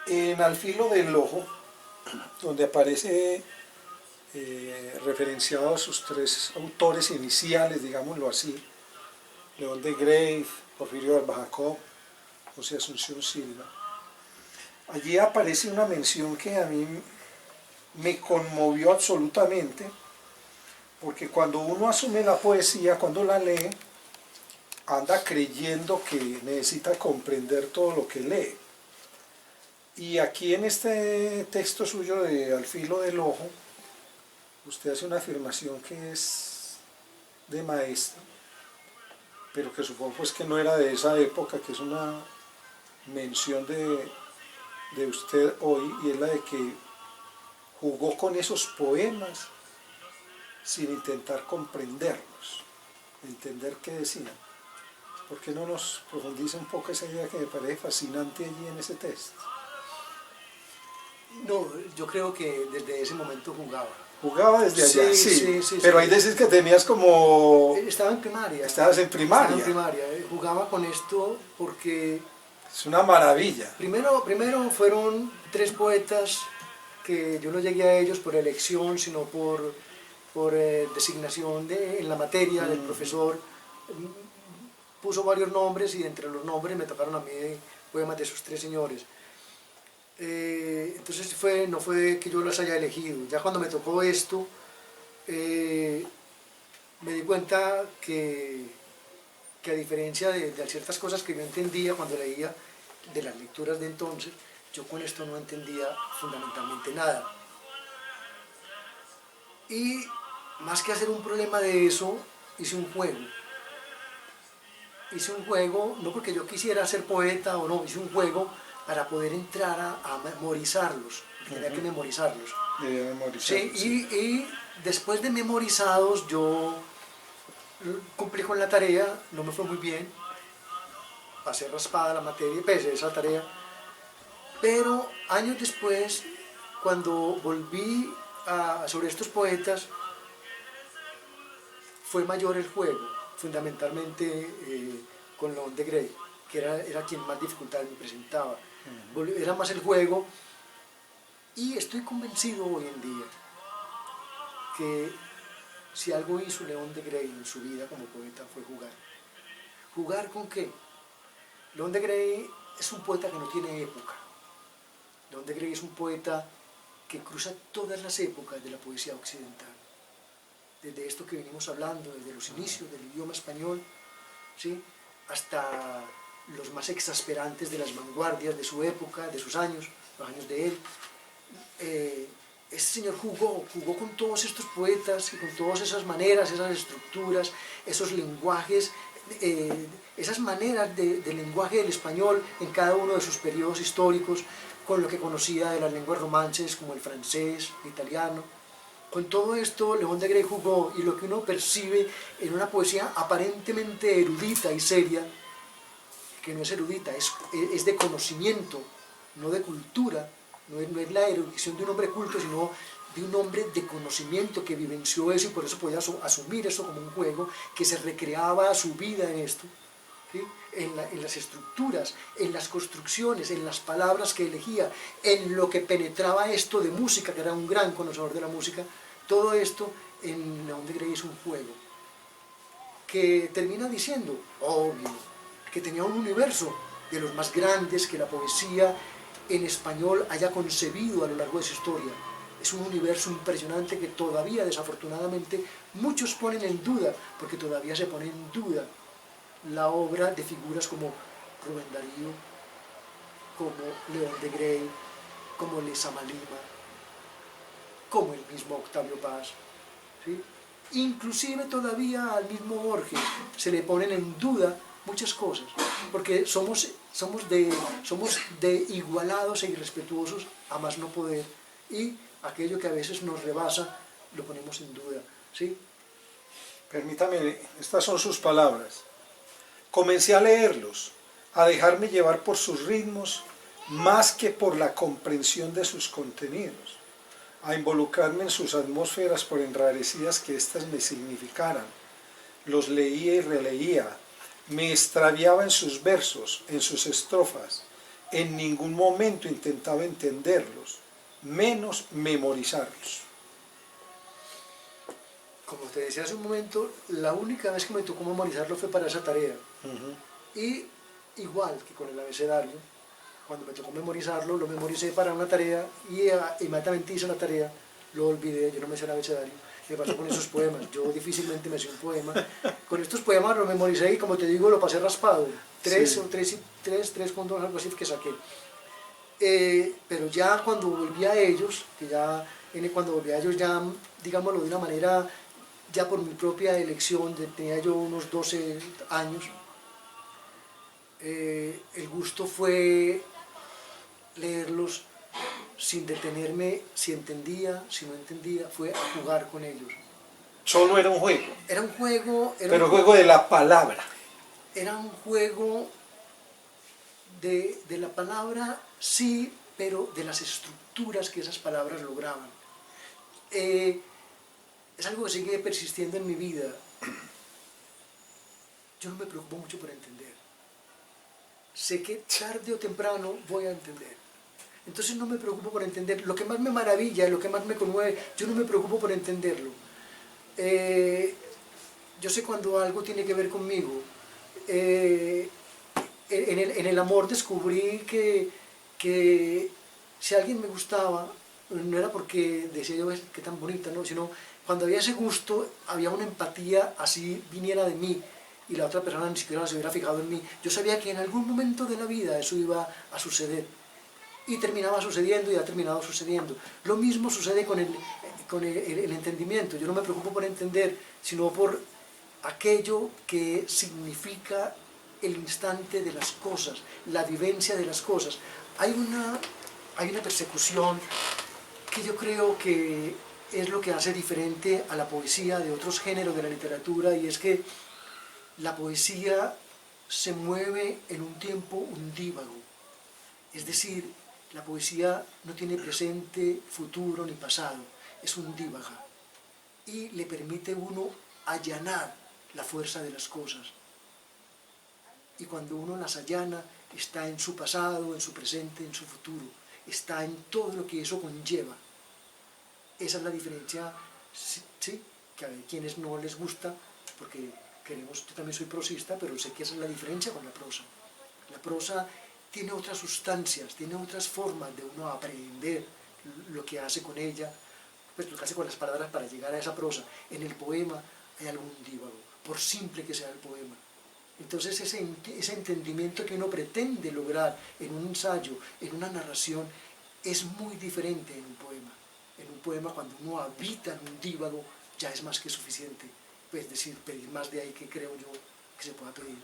En Al filo del ojo, donde aparece referenciados sus tres autores iniciales, digámoslo así, León de Grey, Porfirio Barbajacob, José Asunción Silva. Allí aparece una mención que a mí me conmovió absolutamente, porque cuando uno asume la poesía, cuando la lee, anda creyendo que necesita comprender todo lo que lee. Y aquí en este texto suyo de Al filo del ojo, usted hace una afirmación que es de maestro, pero que supongo pues que no era de esa época, que es una mención de usted hoy, y es la de que jugó con esos poemas sin intentar comprenderlos, entender qué decían. ¿Por qué no nos profundiza un poco esa idea que me parece fascinante allí en ese texto? No, yo creo que desde ese momento jugaba. Jugaba desde allá, Sí, sí, sí, sí, pero sí. hay veces que tenías como... Estaba en primaria. Estabas en primaria. Estaba en primaria. Jugaba con esto porque Es una maravilla. primero fueron tres poetas que yo no llegué a ellos por elección, sino por designación en la materia del profesor. Puso varios nombres y entre los nombres me tocaron a mí poemas de esos tres señores. Entonces no fue que yo los haya elegido. Ya cuando me tocó esto, me di cuenta que a diferencia de ciertas cosas que yo entendía cuando leía de las lecturas de entonces, yo con esto no entendía fundamentalmente nada. Y más que hacer un problema de eso, hice un juego. Hice un juego, no porque yo quisiera ser poeta o no, hice un juego para poder entrar a memorizarlos, tenía que memorizarlos. Debía memorizarlos. Sí, y después de memorizados yo cumplí con la tarea, no me fue muy bien, pasé raspada la materia, pese esa tarea, pero años después, cuando volví sobre estos poetas, fue mayor el juego, fundamentalmente con León de Grey, que era quien más dificultad me presentaba. Era más el juego, y estoy convencido hoy en día que si algo hizo León de Grey en su vida como poeta fue jugar. ¿Jugar con qué? León de Grey es un poeta que no tiene época. León de Grey es un poeta que cruza todas las épocas de la poesía occidental. Desde esto que venimos hablando, desde los inicios del idioma español, ¿sí?, hasta los más exasperantes de las vanguardias de su época, de sus años, los años de él. Este señor jugó con todos estos poetas y con todas esas maneras, esas estructuras, esos lenguajes, esas maneras de lenguaje del español en cada uno de sus periodos históricos, con lo que conocía de las lenguas romances como el francés, el italiano. Con todo esto León de Grey jugó, y lo que uno percibe en una poesía aparentemente erudita y seria, que no es erudita, es de conocimiento, no de cultura, no es la erudición de un hombre culto, sino de un hombre de conocimiento que vivenció eso y por eso podía asumir eso como un juego, que se recreaba su vida en esto, ¿sí?, en las estructuras, en las construcciones, en las palabras que elegía, en lo que penetraba esto de música, que era un gran conocedor de la música. Todo esto en León de Grey es un juego que termina diciendo, obvio, que tenía un universo de los más grandes que la poesía en español haya concebido a lo largo de su historia. Es un universo impresionante que todavía, desafortunadamente, muchos ponen en duda, porque todavía se pone en duda la obra de figuras como Rubén Darío, como León de Grey, como Lezama Lima, como el mismo Octavio Paz, ¿sí? Inclusive todavía al mismo Borges se le ponen en duda muchas cosas, porque somos de igualados e irrespetuosos a más no poder, y aquello que a veces nos rebasa lo ponemos en duda, ¿sí? Permítame, estas son sus palabras. Comencé a leerlos, a dejarme llevar por sus ritmos más que por la comprensión de sus contenidos, a involucrarme en sus atmósferas por enrarecidas que éstas me significaran. Los leía y releía, me extraviaba en sus versos, en sus estrofas, en ningún momento intentaba entenderlos, menos memorizarlos. Como te decía hace un momento, la única vez que me tocó memorizarlo fue para esa tarea. Y igual que con el abecedario, cuando me tocó memorizarlo, lo memoricé para una tarea y inmediatamente hice la tarea, lo olvidé, yo no me sé el abecedario. Me pasó con esos poemas, yo difícilmente me sé un poema. Con estos poemas lo memoricé y, como te digo, lo pasé raspado. Tres con dos, algo así que saqué. Pero ya cuando volví a ellos, cuando volví a ellos ya, digámoslo de una manera, ya por mi propia elección, tenía yo unos 12 años, el gusto fue leerlos sin detenerme, si entendía, si no entendía, fue a jugar con ellos. Solo era un juego. Era un juego... Pero un juego de la palabra. Era un juego de la palabra, sí, pero de las estructuras que esas palabras lograban. Es algo que sigue persistiendo en mi vida. Yo no me preocupo mucho por entender. Sé que tarde o temprano voy a entender. Entonces no me preocupo por entender. Lo que más me maravilla, lo que más me conmueve, yo no me preocupo por entenderlo. Yo sé cuando algo tiene que ver conmigo. En el amor descubrí que si alguien me gustaba, no era porque decía yo qué tan bonita, ¿no? Sino cuando había ese gusto, había una empatía, así viniera de mí, y la otra persona ni siquiera se hubiera fijado en mí. Yo sabía que en algún momento de la vida eso iba a suceder. Y terminaba sucediendo y ha terminado sucediendo. Lo mismo sucede con el entendimiento. Yo no me preocupo por entender, sino por aquello que significa el instante de las cosas, la vivencia de las cosas. Hay una persecución que yo creo que es lo que hace diferente a la poesía de otros géneros de la literatura, y es que la poesía se mueve en un tiempo undívago. Es decir, la poesía no tiene presente, futuro ni pasado, es undívaga y le permite a uno allanar la fuerza de las cosas. Y cuando uno las allana, está en su pasado, en su presente, en su futuro, está en todo lo que eso conlleva. Esa es la diferencia, sí, que a quienes no les gusta, porque yo también soy prosista, pero sé que esa es la diferencia con la prosa. La prosa tiene otras sustancias, tiene otras formas de uno aprender lo que hace con ella, pues lo que hace con las palabras para llegar a esa prosa. En el poema hay algún dívago, por simple que sea el poema. Entonces ese entendimiento que uno pretende lograr en un ensayo, en una narración, es muy diferente en un poema. En un poema, cuando uno habita en un dívago, ya es más que suficiente. Es decir, pedir más de ahí que creo yo que se pueda pedir.